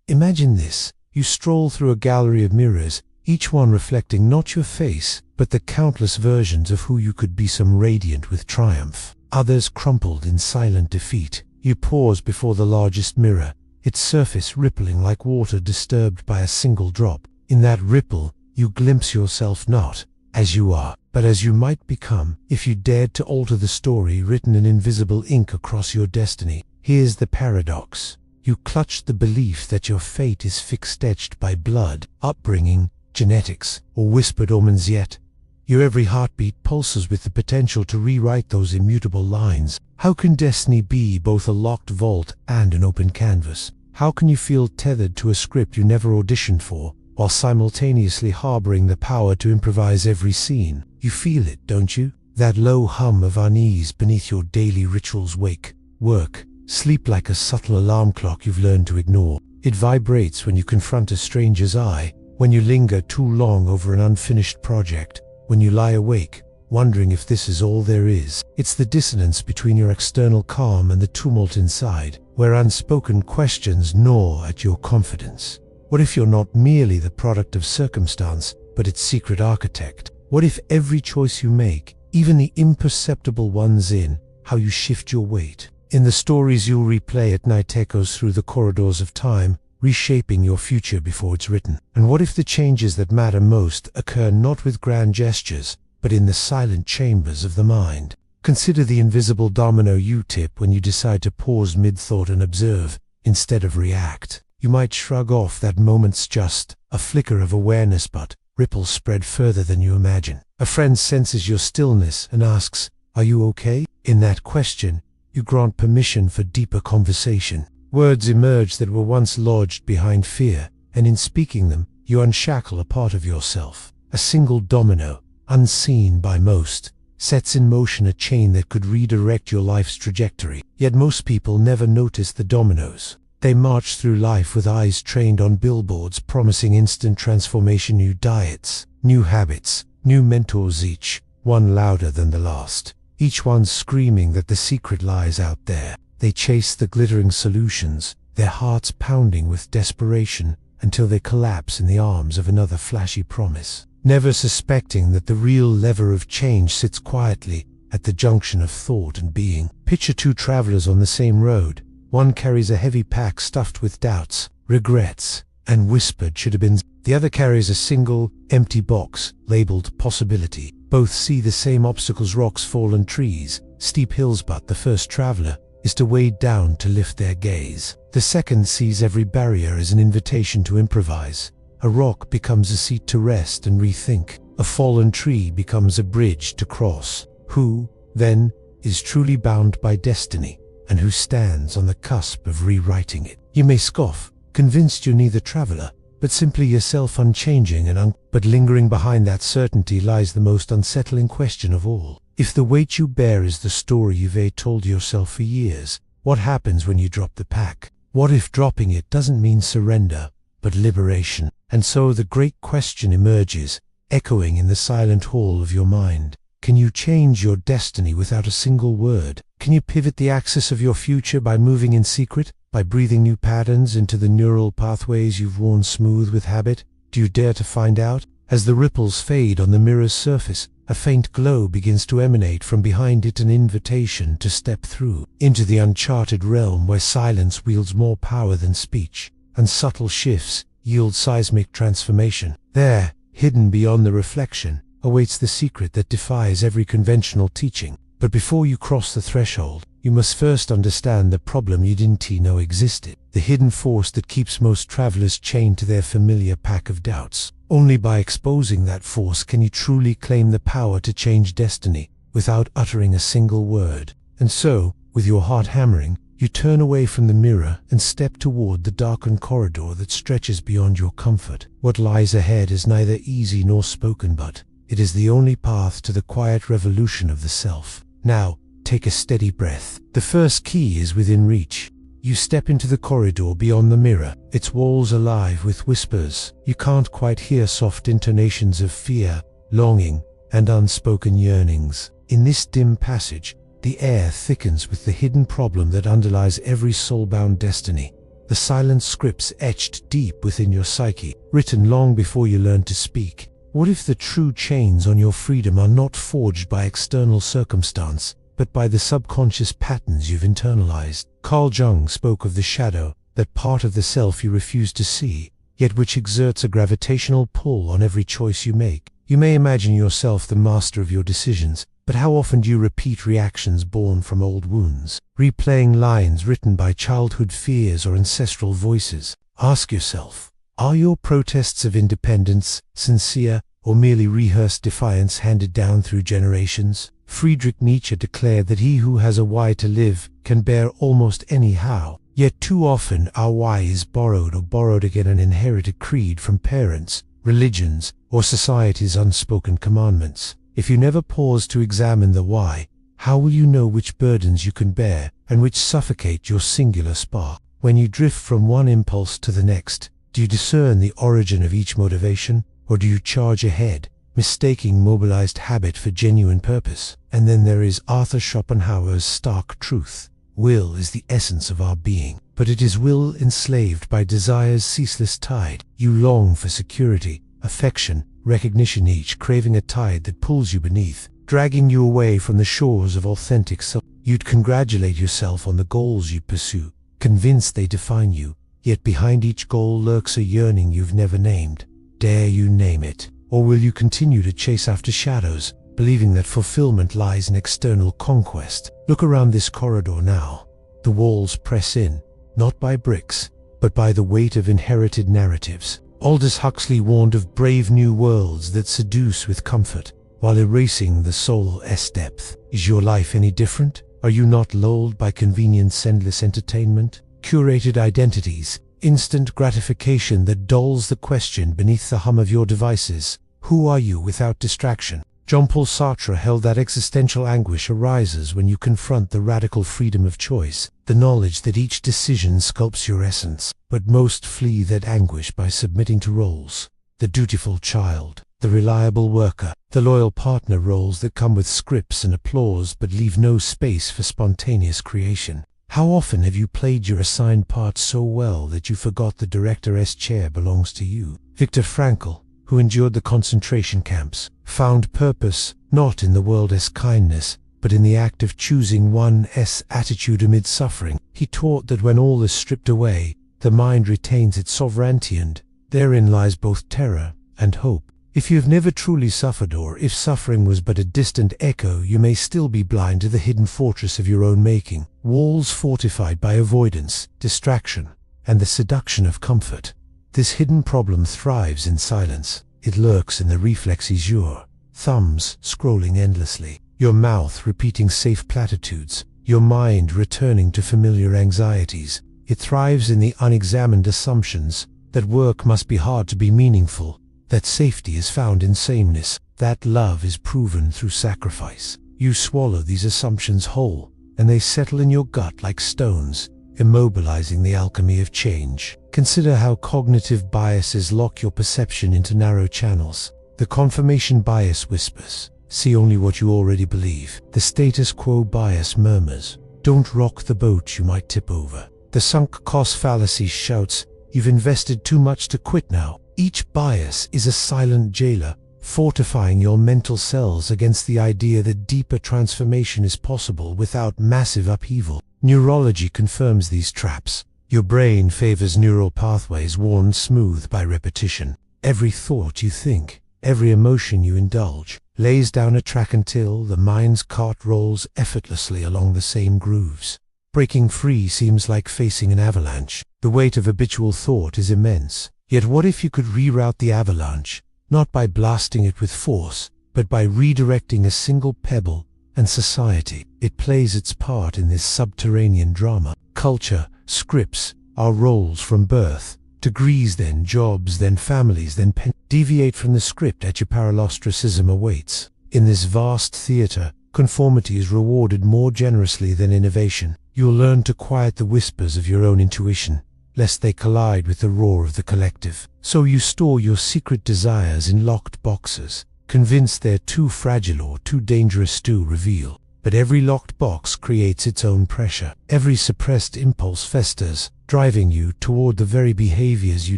Imagine this. You stroll through a gallery of mirrors, each one reflecting not your face, but the countless versions of who you could be, some radiant with triumph, others crumpled in silent defeat. You pause before the largest mirror, its surface rippling like water disturbed by a single drop. In that ripple, you glimpse yourself not as you are, but as you might become if you dared to alter the story written in invisible ink across your destiny. Here's the paradox. You clutch the belief that your fate is fixed, etched by blood, upbringing, genetics, or whispered omens, yet your every heartbeat pulses with the potential to rewrite those immutable lines. How can destiny be both a locked vault and an open canvas? How can you feel tethered to a script you never auditioned for, while simultaneously harboring the power to improvise every scene? You feel it, don't you? That low hum of unease beneath your daily rituals. Wake, work, sleep, like a subtle alarm clock you've learned to ignore. It vibrates when you confront a stranger's eye, when you linger too long over an unfinished project, when you lie awake, wondering if this is all there is. It's the dissonance between your external calm and the tumult inside, where unspoken questions gnaw at your confidence. What if you're not merely the product of circumstance, but its secret architect? What if every choice you make, even the imperceptible ones in how you shift your weight, in the stories you'll replay at night, echoes through the corridors of time, reshaping your future before it's written? And what if the changes that matter most occur not with grand gestures, but in the silent chambers of the mind? Consider the invisible domino you tip when you decide to pause mid-thought and observe, instead of react. You might shrug off that moment's just a flicker of awareness, but ripples spread further than you imagine. A friend senses your stillness and asks, "Are you okay?" In that question, you grant permission for deeper conversation. Words emerge that were once lodged behind fear, and in speaking them, you unshackle a part of yourself. A single domino, unseen by most, sets in motion a chain that could redirect your life's trajectory. Yet most people never notice the dominoes. They march through life with eyes trained on billboards promising instant transformation, new diets, new habits, new mentors, each one louder than the last. Each one screaming that the secret lies out there. They chase the glittering solutions, their hearts pounding with desperation until they collapse in the arms of another flashy promise, never suspecting that the real lever of change sits quietly at the junction of thought and being. Picture two travelers on the same road. One carries a heavy pack stuffed with doubts, regrets, and whispered should have been. The other carries a single, empty box labeled possibility. Both see the same obstacles, rocks, fallen trees, steep hills, but the first traveler is to weighed down to lift their gaze. The second sees every barrier as an invitation to improvise. A rock becomes a seat to rest and rethink. A fallen tree becomes a bridge to cross. Who, then, is truly bound by destiny, and who stands on the cusp of rewriting it? You may scoff, convinced you're neither traveler, but simply yourself, unchanging and but lingering behind that certainty lies the most unsettling question of all. If the weight you bear is the story you've told yourself for years, what happens when you drop the pack? What if dropping it doesn't mean surrender, but liberation? And so the great question emerges, echoing in the silent hall of your mind. Can you change your destiny without a single word? Can you pivot the axis of your future by moving in secret, by breathing new patterns into the neural pathways you've worn smooth with habit? Do you dare to find out? As the ripples fade on the mirror's surface, a faint glow begins to emanate from behind it, an invitation to step through into the uncharted realm where silence wields more power than speech, and subtle shifts yield seismic transformation. There, hidden beyond the reflection, awaits the secret that defies every conventional teaching. But before you cross the threshold, you must first understand the problem you didn't know existed, the hidden force that keeps most travelers chained to their familiar pack of doubts. Only by exposing that force can you truly claim the power to change destiny without uttering a single word. And so, with your heart hammering, you turn away from the mirror and step toward the darkened corridor that stretches beyond your comfort. What lies ahead is neither easy nor spoken, but it is the only path to the quiet revolution of the self. Now, take a steady breath. The first key is within reach. You step into the corridor beyond the mirror, its walls alive with whispers. You can't quite hear soft intonations of fear, longing, and unspoken yearnings. In this dim passage, the air thickens with the hidden problem that underlies every soul-bound destiny, the silent scripts etched deep within your psyche, written long before you learned to speak. What if the true chains on your freedom are not forged by external circumstance, but by the subconscious patterns you've internalized? Carl Jung spoke of the shadow, that part of the self you refuse to see, yet which exerts a gravitational pull on every choice you make. You may imagine yourself the master of your decisions, but how often do you repeat reactions born from old wounds, replaying lines written by childhood fears or ancestral voices? Ask yourself, are your protests of independence sincere or merely rehearsed defiance handed down through generations? Friedrich Nietzsche declared that he who has a why to live can bear almost any how. Yet too often our why is borrowed again, an inherited creed from parents, religions, or society's unspoken commandments. If you never pause to examine the why, how will you know which burdens you can bear and which suffocate your singular spark? When you drift from one impulse to the next, do you discern the origin of each motivation, or do you charge ahead, mistaking mobilized habit for genuine purpose? And then there is Arthur Schopenhauer's stark truth. Will is the essence of our being, but it is will enslaved by desire's ceaseless tide. You long for security, affection, recognition, each craving a tide that pulls you beneath, dragging you away from the shores of authentic self. You'd congratulate yourself on the goals you pursue, convinced they define you, yet behind each goal lurks a yearning you've never named. Dare you name it, or will you continue to chase after shadows, believing that fulfillment lies in external conquest? Look around this corridor now. The walls press in, not by bricks, but by the weight of inherited narratives. Aldous Huxley warned of brave new worlds that seduce with comfort, while erasing the soul's depth. Is your life any different? Are you not lulled by convenience, endless entertainment, curated identities, instant gratification that dulls the question beneath the hum of your devices? Who are you without distraction? Jean-Paul Sartre held that existential anguish arises when you confront the radical freedom of choice, the knowledge that each decision sculpts your essence. But most flee that anguish by submitting to roles: the dutiful child, the reliable worker, the loyal partner, roles that come with scripts and applause but leave no space for spontaneous creation. How often have you played your assigned part so well that you forgot the director's chair belongs to you? Viktor Frankl, who endured the concentration camps, found purpose not in the world's kindness, but in the act of choosing one's attitude amid suffering. He taught that when all is stripped away, the mind retains its sovereignty, and therein lies both terror and hope. If you have never truly suffered, or if suffering was but a distant echo, you may still be blind to the hidden fortress of your own making, walls fortified by avoidance, distraction, and the seduction of comfort. This hidden problem thrives in silence. It lurks in the reflexes, your thumbs scrolling endlessly, your mouth repeating safe platitudes, your mind returning to familiar anxieties. It thrives in the unexamined assumptions that work must be hard to be meaningful, that safety is found in sameness, that love is proven through sacrifice. You swallow these assumptions whole, and they settle in your gut like stones, immobilizing the alchemy of change. Consider how cognitive biases lock your perception into narrow channels. The confirmation bias whispers, see only what you already believe. The status quo bias murmurs, don't rock the boat, you might tip over. The sunk cost fallacy shouts, you've invested too much to quit now. Each bias is a silent jailer, fortifying your mental cells against the idea that deeper transformation is possible without massive upheaval. Neurology confirms these traps. Your brain favors neural pathways worn smooth by repetition. Every thought you think, every emotion you indulge, lays down a track until the mind's cart rolls effortlessly along the same grooves. Breaking free seems like facing an avalanche. The weight of habitual thought is immense. Yet what if you could reroute the avalanche, not by blasting it with force, but by redirecting a single pebble, and society? It plays its part in this subterranean drama. Culture, scripts, our roles from birth, degrees, then jobs, then families, then deviate from the script at your paralostracism awaits. In this vast theater, conformity is rewarded more generously than innovation. You'll learn to quiet the whispers of your own intuition, lest they collide with the roar of the collective. So you store your secret desires in locked boxes, convinced they're too fragile or too dangerous to reveal. But every locked box creates its own pressure. Every suppressed impulse festers, driving you toward the very behaviors you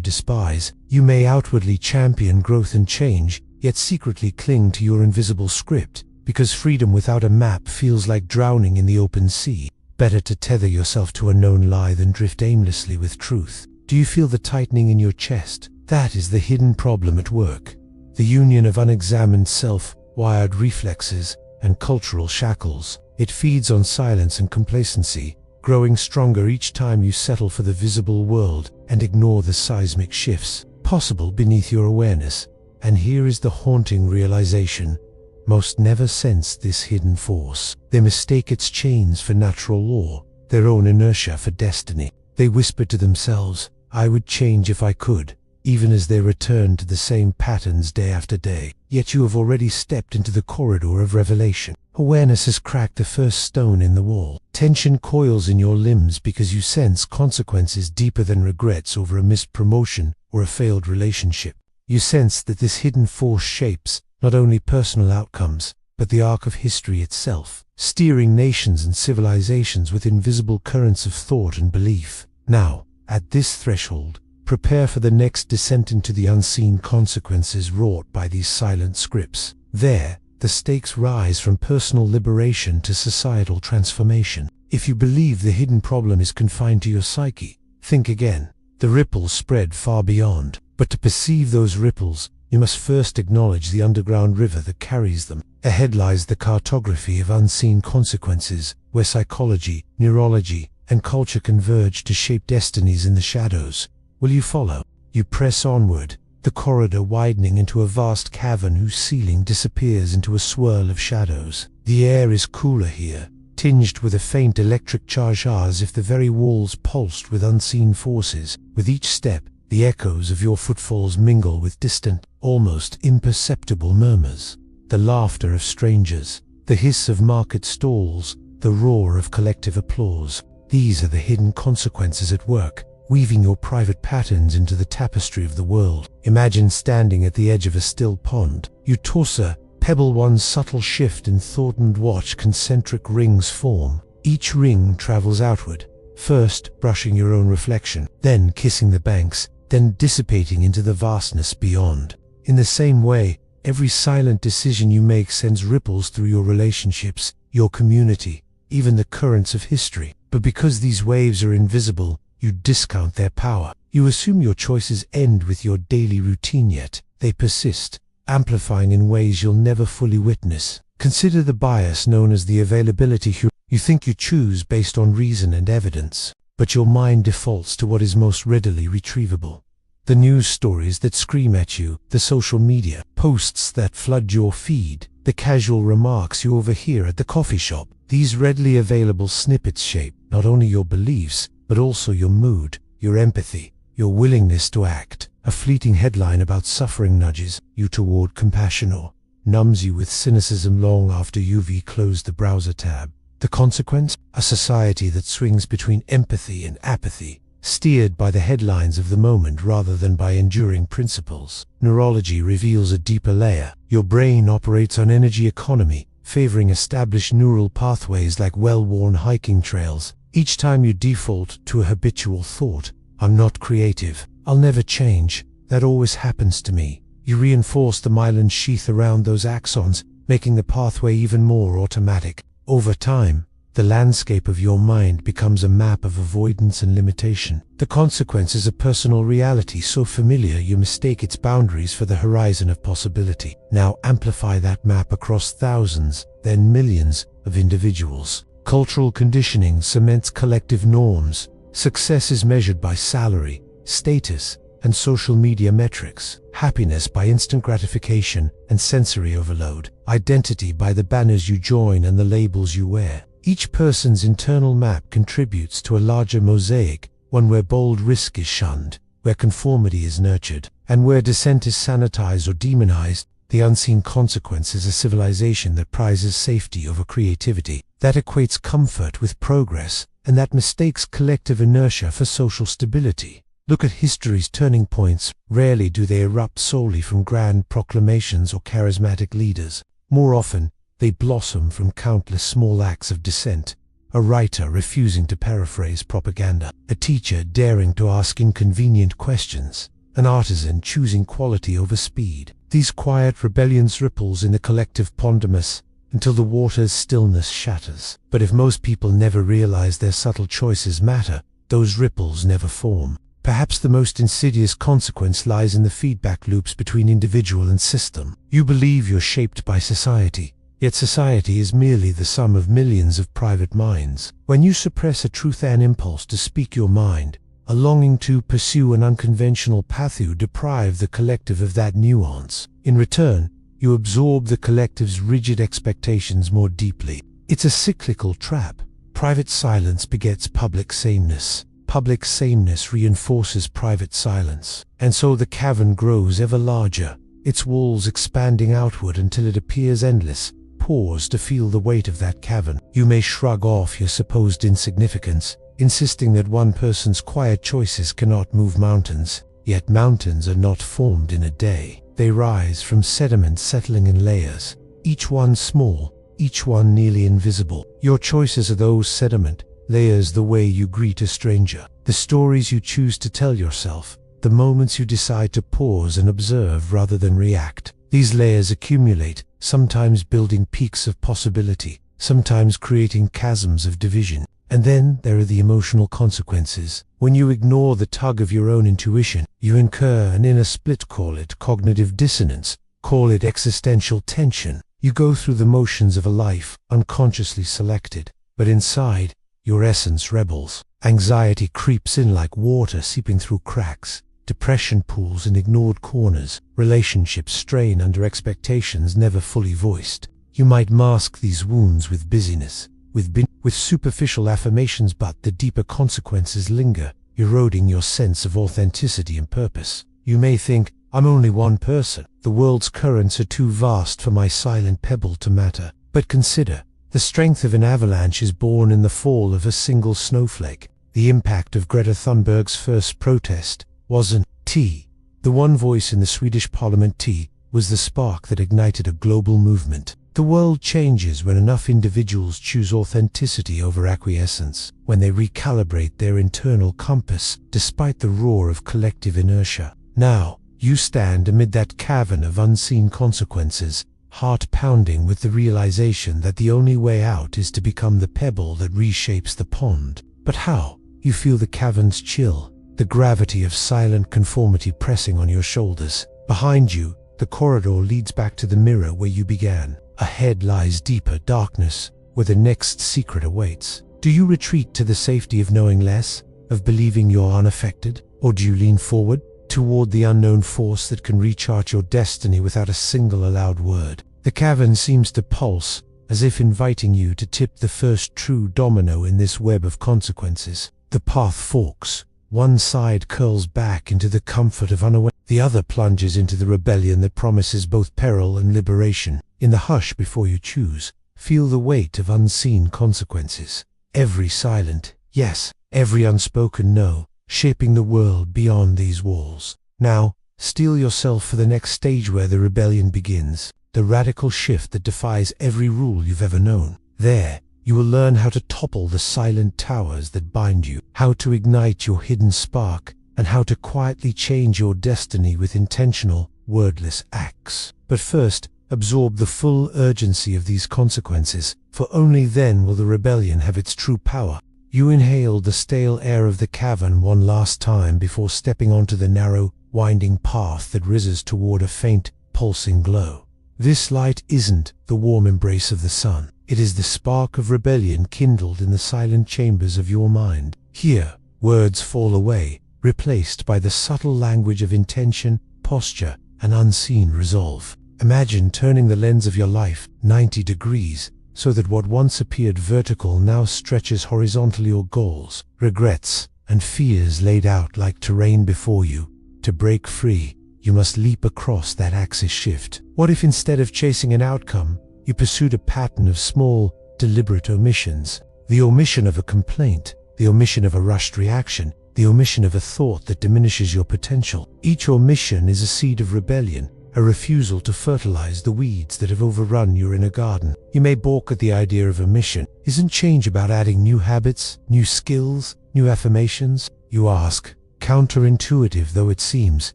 despise. You may outwardly champion growth and change, yet secretly cling to your invisible script, because freedom without a map feels like drowning in the open sea. Better to tether yourself to a known lie than drift aimlessly with truth. Do you feel the tightening in your chest? That is the hidden problem at work. The union of unexamined self, wired reflexes, and cultural shackles. It feeds on silence and complacency, growing stronger each time you settle for the visible world and ignore the seismic shifts possible beneath your awareness. And here is the haunting realization. Most never sense this hidden force. They mistake its chains for natural law, their own inertia for destiny. They whisper to themselves, "I would change if I could," even as they return to the same patterns day after day. Yet you have already stepped into the corridor of revelation. Awareness has cracked the first stone in the wall. Tension coils in your limbs because you sense consequences deeper than regrets over a missed promotion or a failed relationship. You sense that this hidden force shapes not only personal outcomes, but the arc of history itself, steering nations and civilizations with invisible currents of thought and belief. Now, at this threshold, prepare for the next descent into the unseen consequences wrought by these silent scripts. There, the stakes rise from personal liberation to societal transformation. If you believe the hidden problem is confined to your psyche, think again. The ripples spread far beyond. But to perceive those ripples, you must first acknowledge the underground river that carries them. Ahead lies the cartography of unseen consequences, where psychology, neurology, and culture converge to shape destinies in the shadows. Will you follow? You press onward, the corridor widening into a vast cavern whose ceiling disappears into a swirl of shadows. The air is cooler here, tinged with a faint electric charge as if the very walls pulsed with unseen forces. With each step, the echoes of your footfalls mingle with distant, almost imperceptible murmurs. The laughter of strangers, the hiss of market stalls, the roar of collective applause. These are the hidden consequences at work, weaving your private patterns into the tapestry of the world. Imagine standing at the edge of a still pond. You toss a pebble one subtle shift in thought and watch concentric rings form. Each ring travels outward, first brushing your own reflection, then kissing the banks, then dissipating into the vastness beyond. In the same way, every silent decision you make sends ripples through your relationships, your community, even the currents of history. But because these waves are invisible, you discount their power. You assume your choices end with your daily routine, yet they persist, amplifying in ways you'll never fully witness. Consider the bias known as the availability. You think you choose based on reason and evidence, but your mind defaults to what is most readily retrievable. The news stories that scream at you, the social media posts that flood your feed, the casual remarks you overhear at the coffee shop. These readily available snippets shape not only your beliefs, but also your mood, your empathy, your willingness to act. A fleeting headline about suffering nudges you toward compassion or numbs you with cynicism long after you've closed the browser tab. The consequence? A society that swings between empathy and apathy, steered by the headlines of the moment rather than by enduring principles. Neurology reveals a deeper layer. Your brain operates on energy economy, favoring established neural pathways like well-worn hiking trails. Each time you default to a habitual thought, "I'm not creative, I'll never change, that always happens to me," you reinforce the myelin sheath around those axons, making the pathway even more automatic. Over time, the landscape of your mind becomes a map of avoidance and limitation. The consequence is a personal reality so familiar you mistake its boundaries for the horizon of possibility. Now amplify that map across thousands, then millions, of individuals. Cultural conditioning cements collective norms. Success is measured by salary, status, and social media metrics. Happiness by instant gratification and sensory overload. Identity by the banners you join and the labels you wear. Each person's internal map contributes to a larger mosaic, one where bold risk is shunned, where conformity is nurtured, and where dissent is sanitized or demonized. The unseen consequence is a civilization that prizes safety over creativity, that equates comfort with progress, and that mistakes collective inertia for social stability. Look at history's turning points. Rarely do they erupt solely from grand proclamations or charismatic leaders. More often, They blossom from countless small acts of dissent. A writer refusing to paraphrase propaganda, a teacher daring to ask inconvenient questions, an artisan choosing quality over speed. These quiet rebellions ripples in the collective pondermus until the water's stillness shatters. But if most people never realize their subtle choices matter, those ripples never form. Perhaps the most insidious consequence lies in the feedback loops between individual and system. You believe you're shaped by society, yet society is merely the sum of millions of private minds. When you suppress a truth, an impulse to speak your mind, a longing to pursue an unconventional path, you deprive the collective of that nuance. In return, you absorb the collective's rigid expectations more deeply. It's a cyclical trap. Private silence begets public sameness. Public sameness reinforces private silence. And so the cavern grows ever larger, its walls expanding outward until it appears endless. Pause to feel the weight of that cavern. You may shrug off your supposed insignificance, insisting that one person's quiet choices cannot move mountains. Yet mountains are not formed in a day. They rise from sediment settling in layers, each one small, each one nearly invisible. Your choices are those sediment layers, the way you greet a stranger, the stories you choose to tell yourself, the moments you decide to pause and observe rather than react. These layers accumulate, sometimes building peaks of possibility, sometimes creating chasms of division. And then there are the emotional consequences. When you ignore the tug of your own intuition, you incur an inner split. Call it cognitive dissonance, call it existential tension. You go through the motions of a life unconsciously selected, but inside, your essence rebels. Anxiety creeps in like water seeping through cracks. Depression pools in ignored corners. Relationships strain under expectations never fully voiced. You might mask these wounds with busyness, with superficial affirmations, but the deeper consequences linger, eroding your sense of authenticity and purpose. You may think, I'm only one person. The world's currents are too vast for my silent pebble to matter. But consider, the strength of an avalanche is born in the fall of a single snowflake. The impact of Greta Thunberg's first protest wasn't T. The one voice in the Swedish parliament, T, was the spark that ignited a global movement. The world changes when enough individuals choose authenticity over acquiescence, when they recalibrate their internal compass despite the roar of collective inertia. Now, you stand amid that cavern of unseen consequences, heart pounding with the realization that the only way out is to become the pebble that reshapes the pond. But how? You feel the cavern's chill, the gravity of silent conformity pressing on your shoulders. Behind you, the corridor leads back to the mirror where you began. Ahead lies deeper darkness, where the next secret awaits. Do you retreat to the safety of knowing less, of believing you're unaffected? Or do you lean forward, toward the unknown force that can rechart your destiny without a single aloud word? The cavern seems to pulse, as if inviting you to tip the first true domino in this web of consequences. The path forks. One side curls back into the comfort of unawareness. The other plunges into the rebellion that promises both peril and liberation. In the hush before you choose, feel the weight of unseen consequences. Every silent yes, every unspoken no, shaping the world beyond these walls. Now, steel yourself for the next stage where the rebellion begins, the radical shift that defies every rule you've ever known. There, you will learn how to topple the silent towers that bind you, how to ignite your hidden spark, and how to quietly change your destiny with intentional, wordless acts. But first, absorb the full urgency of these consequences, for only then will the rebellion have its true power. You inhale the stale air of the cavern one last time before stepping onto the narrow, winding path that rises toward a faint, pulsing glow. This light isn't the warm embrace of the sun. It is the spark of rebellion kindled in the silent chambers of your mind. Here, words fall away, replaced by the subtle language of intention, posture, and unseen resolve. Imagine turning the lens of your life 90 degrees, so that what once appeared vertical now stretches horizontally. Your goals, regrets, and fears laid out like terrain before you. To break free, you must leap across that axis shift. What if instead of chasing an outcome, you pursued a pattern of small, deliberate omissions? The omission of a complaint, the omission of a rushed reaction, the omission of a thought that diminishes your potential. Each omission is a seed of rebellion, a refusal to fertilize the weeds that have overrun your inner garden. You may balk at the idea of a mission. Isn't change about adding new habits, new skills, new affirmations? You ask. Counterintuitive though it seems,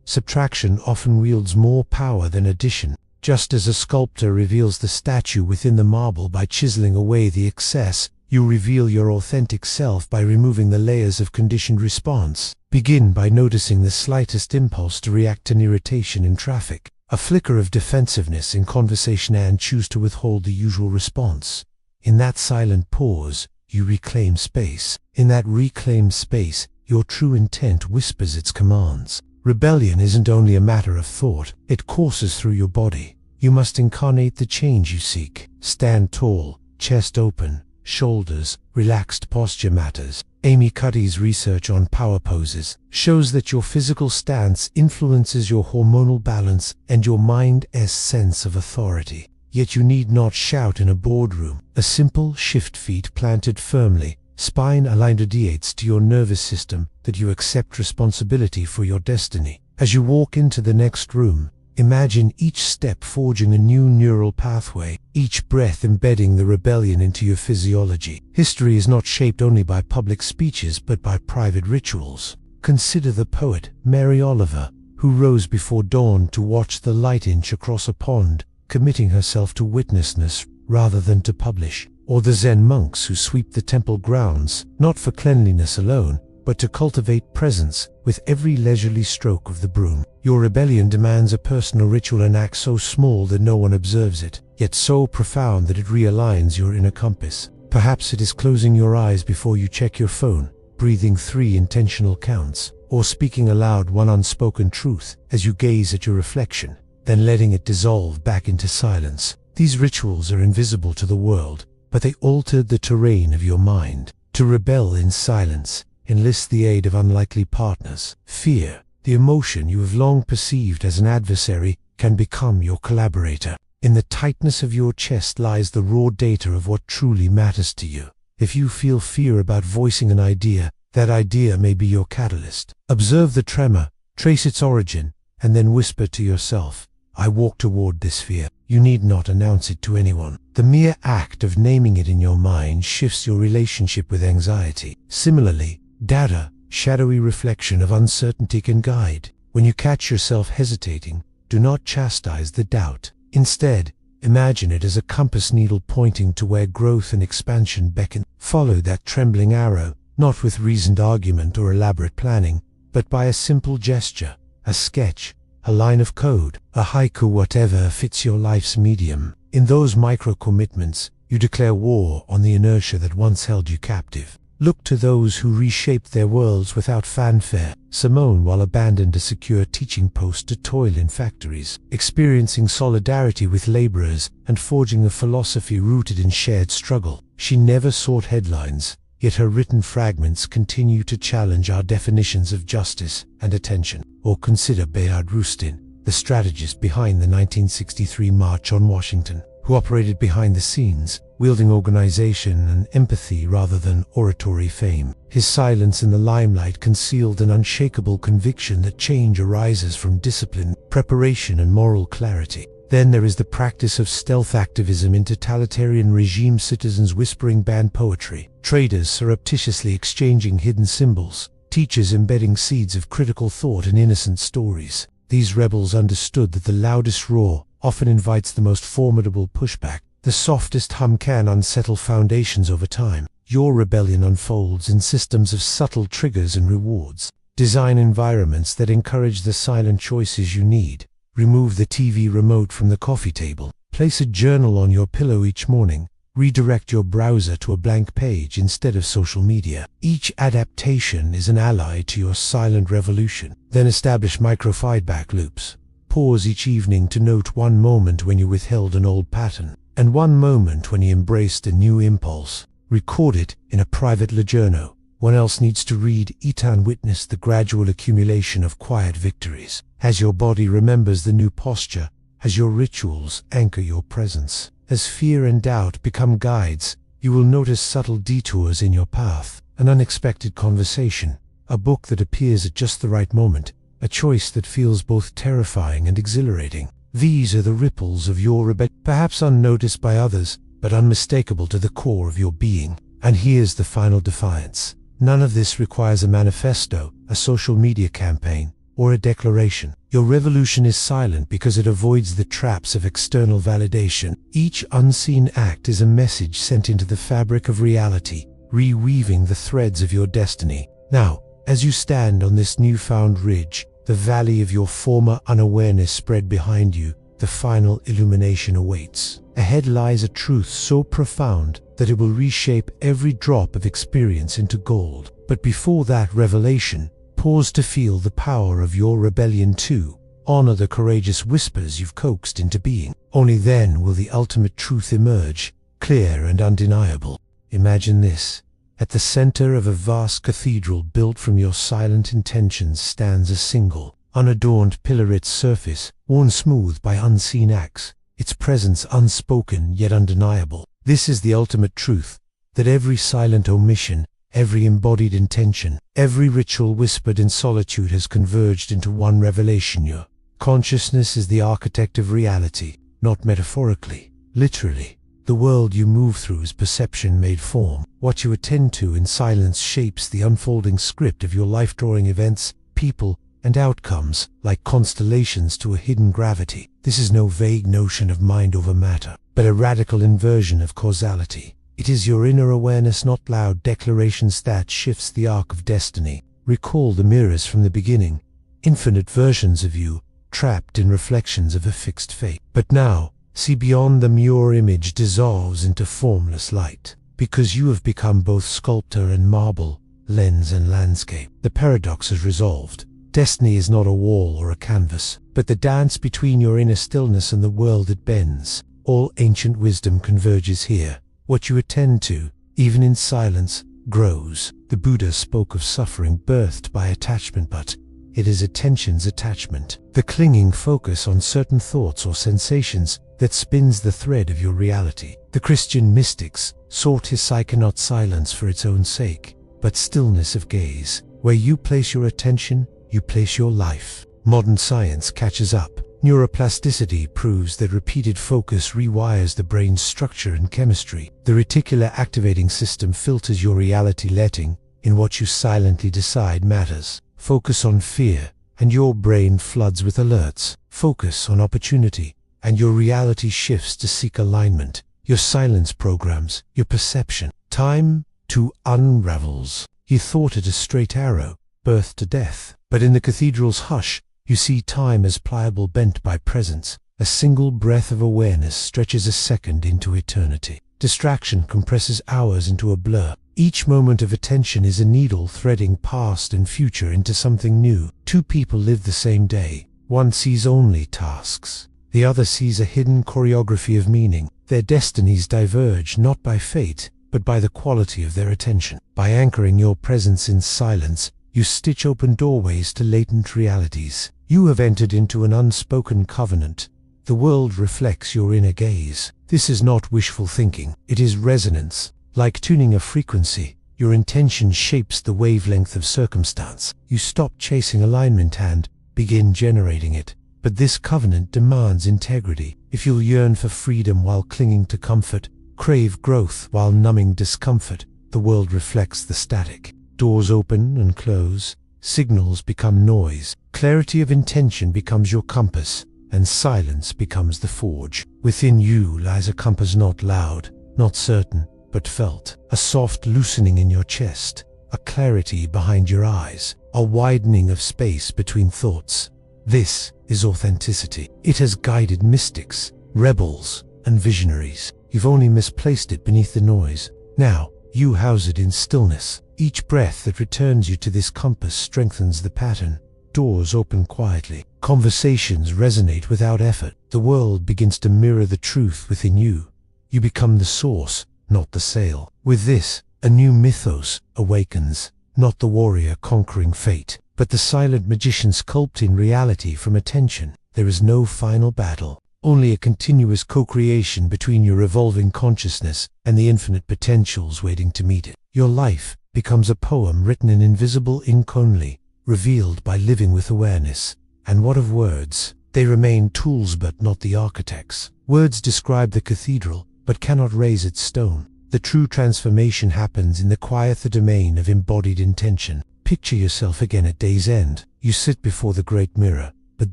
subtraction often wields more power than addition. Just as a sculptor reveals the statue within the marble by chiseling away the excess, you reveal your authentic self by removing the layers of conditioned response. Begin by noticing the slightest impulse to react to an irritation in traffic, a flicker of defensiveness in conversation, and choose to withhold the usual response. In that silent pause, you reclaim space. In that reclaimed space, your true intent whispers its commands. Rebellion isn't only a matter of thought, it courses through your body. You must incarnate the change you seek. Stand tall, chest open, shoulders, relaxed posture matters. Amy Cuddy's research on power poses shows that your physical stance influences your hormonal balance and your mind's sense of authority. Yet you need not shout in a boardroom. A simple shift, feet planted firmly, spine aligned, radiates to your nervous system that you accept responsibility for your destiny. As you walk into the next room, imagine each step forging a new neural pathway, each breath embedding the rebellion into your physiology. History is not shaped only by public speeches but by private rituals. Consider the poet Mary Oliver, who rose before dawn to watch the light inch across a pond, committing herself to witnessness rather than to publish. Or the Zen monks who sweep the temple grounds, not for cleanliness alone, but to cultivate presence with every leisurely stroke of the broom. Your rebellion demands a personal ritual, an act so small that no one observes it, yet so profound that it realigns your inner compass. Perhaps it is closing your eyes before you check your phone, breathing 3 intentional counts, or speaking aloud one unspoken truth as you gaze at your reflection, then letting it dissolve back into silence. These rituals are invisible to the world, but they altered the terrain of your mind. To rebel in silence, enlist the aid of unlikely partners. Fear, the emotion you have long perceived as an adversary, can become your collaborator. In the tightness of your chest lies the raw data of what truly matters to you. If you feel fear about voicing an idea, that idea may be your catalyst. Observe the tremor, trace its origin, and then whisper to yourself, I walk toward this fear. You need not announce it to anyone. The mere act of naming it in your mind shifts your relationship with anxiety. Similarly, doubt, shadowy reflection of uncertainty, can guide. When you catch yourself hesitating, do not chastise the doubt. Instead, imagine it as a compass needle pointing to where growth and expansion beckon. Follow that trembling arrow, not with reasoned argument or elaborate planning, but by a simple gesture, a sketch, a line of code, a haiku, whatever fits your life's medium. In those micro-commitments, you declare war on the inertia that once held you captive. Look to those who reshaped their worlds without fanfare. Simone, while abandoned a secure teaching post to toil in factories, experiencing solidarity with laborers and forging a philosophy rooted in shared struggle. She never sought headlines, yet her written fragments continue to challenge our definitions of justice and attention. Or consider Bayard Rustin, the strategist behind the 1963 March on Washington, who operated behind the scenes, wielding organization and empathy rather than oratory fame. His silence in the limelight concealed an unshakable conviction that change arises from discipline, preparation, and moral clarity. Then there is the practice of stealth activism in totalitarian regimes, citizens whispering banned poetry, traders surreptitiously exchanging hidden symbols, teachers embedding seeds of critical thought in innocent stories. These rebels understood that the loudest roar often invites the most formidable pushback. The softest hum can unsettle foundations over time. Your rebellion unfolds in systems of subtle triggers and rewards. Design environments that encourage the silent choices you need. Remove the TV remote from the coffee table. Place a journal on your pillow each morning. Redirect your browser to a blank page instead of social media. Each adaptation is an ally to your silent revolution. Then establish micro-feedback loops. Pause each evening to note one moment when you withheld an old pattern, and one moment when you embraced a new impulse. Record it in a private journal. One else needs to read it and witness the gradual accumulation of quiet victories. As your body remembers the new posture, as your rituals anchor your presence, as fear and doubt become guides, you will notice subtle detours in your path. An unexpected conversation, a book that appears at just the right moment, a choice that feels both terrifying and exhilarating. These are the ripples of your rebellion, perhaps unnoticed by others, but unmistakable to the core of your being. And here's the final defiance. None of this requires a manifesto, a social media campaign, or a declaration. Your revolution is silent because it avoids the traps of external validation. Each unseen act is a message sent into the fabric of reality, reweaving the threads of your destiny. Now, as you stand on this newfound ridge, the valley of your former unawareness spread behind you, the final illumination awaits. Ahead lies a truth so profound that it will reshape every drop of experience into gold. But before that revelation, pause to feel the power of your rebellion too. Honor the courageous whispers you've coaxed into being. Only then will the ultimate truth emerge, clear and undeniable. Imagine this. At the center of a vast cathedral built from your silent intentions stands a single, unadorned pillar, its surface worn smooth by unseen acts, its presence unspoken yet undeniable. This is the ultimate truth, that every silent omission, every embodied intention, every ritual whispered in solitude has converged into one revelation. Your consciousness is the architect of reality, not metaphorically, literally. The world you move through is perception made form. What you attend to in silence shapes the unfolding script of your life, drawing events, people, and outcomes like constellations to a hidden gravity. This is no vague notion of mind over matter, but a radical inversion of causality. It is your inner awareness, not loud declarations, that shifts the arc of destiny. Recall the mirrors from the beginning, infinite versions of you, trapped in reflections of a fixed fate. But now, see beyond them. Your image dissolves into formless light, because you have become both sculptor and marble, lens and landscape. The paradox is resolved. Destiny is not a wall or a canvas, but the dance between your inner stillness and the world it bends. All ancient wisdom converges here. What you attend to, even in silence, grows. The Buddha spoke of suffering birthed by attachment, but it is attention's attachment, the clinging focus on certain thoughts or sensations, that spins the thread of your reality. The Christian mystics sought his psyche, not silence for its own sake, but stillness of gaze. Where you place your attention, you place your life. Modern science catches up. Neuroplasticity proves that repeated focus rewires the brain's structure and chemistry. The reticular activating system filters your reality, letting in what you silently decide matters. Focus on fear, and your brain floods with alerts. Focus on opportunity, and your reality shifts to seek alignment. Your silence programs your perception. Time to unravels. You thought it a straight arrow, birth to death. But in the cathedral's hush, you see time as pliable, bent by presence. A single breath of awareness stretches a second into eternity. Distraction compresses hours into a blur. Each moment of attention is a needle threading past and future into something new. Two people live the same day. One sees only tasks. The other sees a hidden choreography of meaning. Their destinies diverge not by fate, but by the quality of their attention. By anchoring your presence in silence, you stitch open doorways to latent realities. You have entered into an unspoken covenant. The world reflects your inner gaze. This is not wishful thinking. It is resonance. Like tuning a frequency, your intention shapes the wavelength of circumstance. You stop chasing alignment and begin generating it. But this covenant demands integrity. If you'll yearn for freedom while clinging to comfort, crave growth while numbing discomfort, the world reflects the static. Doors open and close, signals become noise, clarity of intention becomes your compass, and silence becomes the forge. Within you lies a compass, not loud, not certain, but felt. A soft loosening in your chest, a clarity behind your eyes, a widening of space between thoughts. This is authenticity. It has guided mystics, rebels, and visionaries. You've only misplaced it beneath the noise. Now, you house it in stillness. Each breath that returns you to this compass strengthens the pattern. Doors open quietly. Conversations resonate without effort. The world begins to mirror the truth within you. You become the source, not the sail. With this, a new mythos awakens. Not the warrior conquering fate, but the silent magician sculpting reality from attention. There is no final battle, only a continuous co-creation between your evolving consciousness and the infinite potentials waiting to meet it. Your life becomes a poem written in invisible ink only, revealed by living with awareness. And what of words? They remain tools but not the architects. Words describe the cathedral, but cannot raise its stone. The true transformation happens in the quieter domain of embodied intention. Picture yourself again at day's end. You sit before the great mirror, but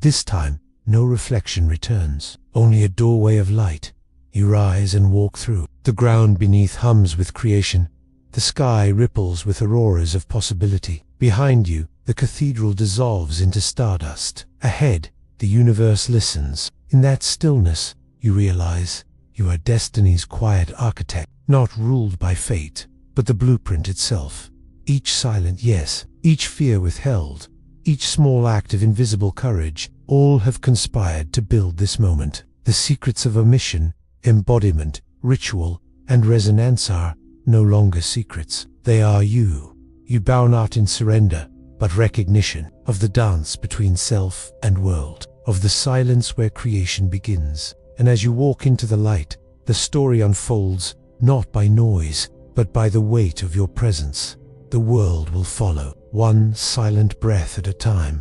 this time, no reflection returns. Only a doorway of light. You rise and walk through. The ground beneath hums with creation. The sky ripples with auroras of possibility. Behind you, the cathedral dissolves into stardust. Ahead, the universe listens. In that stillness, you realize you are destiny's quiet architect, not ruled by fate, but the blueprint itself. Each silent yes, each fear withheld, each small act of invisible courage, all have conspired to build this moment. The secrets of omission, embodiment, ritual, and resonance are no longer secrets. They are you. You bow not in surrender, but recognition of the dance between self and world, of the silence where creation begins. And as you walk into the light, the story unfolds, not by noise, but by the weight of your presence. The world will follow, one silent breath at a time.